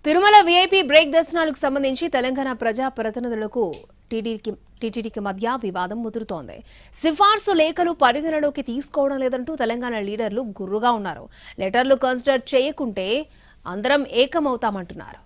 Tirumala VIP break దర్శనాలకు సంబంధించి తెలంగాణ ప్రజా ప్రతినిధులకు టీటీడీకి మధ్య వివాదం ముదురుతోంది. సిఫార్సు లేఖలు పరిగణలోకి తీసుకోవడం లేదంటూ తెలంగాణ లీడర్లు గుర్రుగా ఉన్నారు. లెటర్లు కన్సిడర్ చేయకుంటే అందరం ఏకమవుతామంటున్నారు.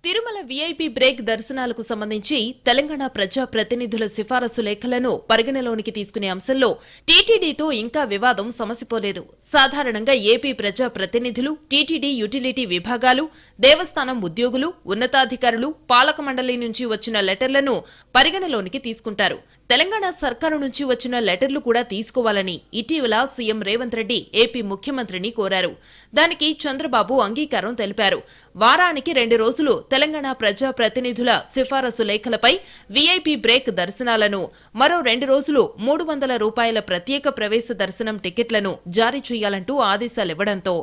తిరుమల వీఐపీ బ్రేక్ దర్శనాలకు సంబంధించి తెలంగాణ ప్రజా ప్రతినిధుల సిఫారసు లేఖలను పరిగణలోనికి తీసుకునే అంశంలో టీటీడీతో ఇంకా వివాదం సమసిపోలేదు. సాధారణంగా ఏపీ ప్రజా ప్రతినిధులు, టీటీడీ యుటిలిటీ విభాగాలు, దేవస్థానం ఉద్యోగులు, ఉన్నతాధికారులు, పాలక మండలి నుంచి వచ్చిన లెటర్లను పరిగణలోనికి తీసుకుంటారు. తెలంగాణ సర్కారు నుంచి వచ్చిన లెటర్లు కూడా తీసుకోవాలని ఇటీవల సీఎం రేవంత్ రెడ్డి ఏపీ ముఖ్యమంత్రిని కోరారు. దానికి చంద్రబాబు అంగీకారం తెలిపారు. వారానికి 2 రోజులు తెలంగాణ ప్రజా ప్రతినిధుల సిఫారసు లేఖలపై వీఐపీ బ్రేక్ దర్శనాలను, మరో 2 రోజులు 300 రూపాయల ప్రత్యేక ప్రవేశ దర్శనం టికెట్లను జారీ చేయాలంటూ ఆదేశాలివ్వడంతో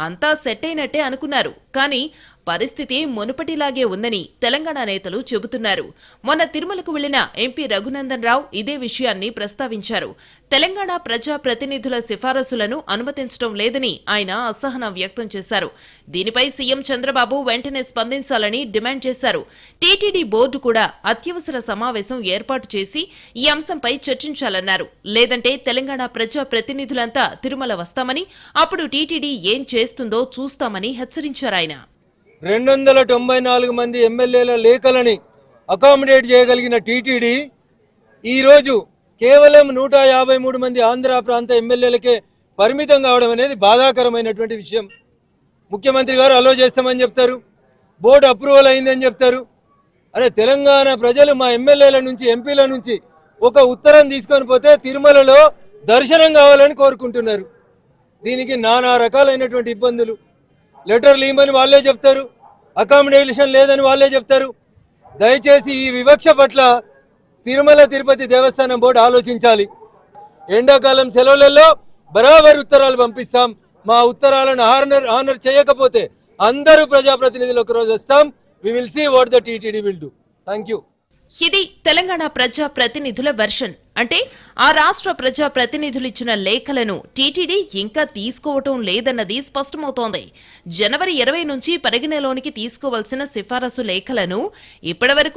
అంతా సెట్ అయినట్టే అనుకున్నారు. కానీ పరిస్థితి మునుపటిలాగే ఉందని తెలంగాణ నేతలు చెబుతున్నారు. మొన్న తిరుమలకు వెళ్లిన ఎంపీ రఘునందన్ రావు ఇదే విషయాన్ని ప్రస్తావించారు. తెలంగాణ ప్రజా ప్రతినిధుల సిఫారసులను అనుమతించడం లేదని ఆయన అసహనం వ్యక్తం చేశారు. దీనిపై సీఎం చంద్రబాబు వెంటనే స్పందించాలని డిమాండ్ చేశారు. టీటీడీ బోర్డు కూడా అత్యవసర సమావేశం ఏర్పాటు చేసి ఈ అంశంపై చర్చించాలన్నారు. లేదంటే తెలంగాణ ప్రజా ప్రతినిధులంతా తిరుమల వస్తామని, అప్పుడు టీటీడీ ఏం చేస్తుందో చూస్తామని హెచ్చరించారాయన. 294 మంది ఎమ్మెల్యేల లేఖలని అకామిడేట్ చేయగలిగిన టీటీడీ ఈరోజు కేవలం 153 మంది ఆంధ్ర ప్రాంత ఎమ్మెల్యేలకే పరిమితం కావడం అనేది బాధాకరమైనటువంటి విషయం. ముఖ్యమంత్రి గారు అలో చేస్తామని చెప్తారు, బోర్డు అప్రూవల్ అయిందని చెప్తారు. అరే, తెలంగాణ ప్రజలు మా ఎమ్మెల్యేల నుంచి, ఎంపీల నుంచి ఒక ఉత్తరం తీసుకొని పోతే తిరుమలలో దర్శనం కావాలని కోరుకుంటున్నారు. దీనికి నానా రకాలైనటువంటి ఇబ్బందులు. లెటర్లు ఇవ్వమని వాళ్ళే చెప్తారు, అకామిడేషన్ లేదని వాళ్ళే చెప్తారు. దయచేసి ఈ వివక్ష పట్ల తిరుమల తిరుపతి దేవస్థానం బోర్డు ఆలోచించాలి. ఎండాకాలం సెలవులలో బరాబర్ ఉత్తరాలు పంపిస్తాం. మా ఉత్తరాలను ఆనర్ చేయకపోతే అందరూ ప్రజాప్రతినిధులు ఒక రోజు వస్తాం. We will see what the TTD will do. Thank you. ఇది తెలంగాణ ప్రజా ప్రతినిధుల వెర్షన్. అంటే ఆ రాష్ట్ర ప్రజా ప్రతినిధులిచ్చిన లేఖలను టీటీడీ ఇంకా తీసుకోవటం లేదన్నది స్పష్టమవుతోంది. జనవరి 20 నుంచి పరిగణలోనికి తీసుకోవాల్సిన సిఫారసు లేఖలను ఇప్పటివరకు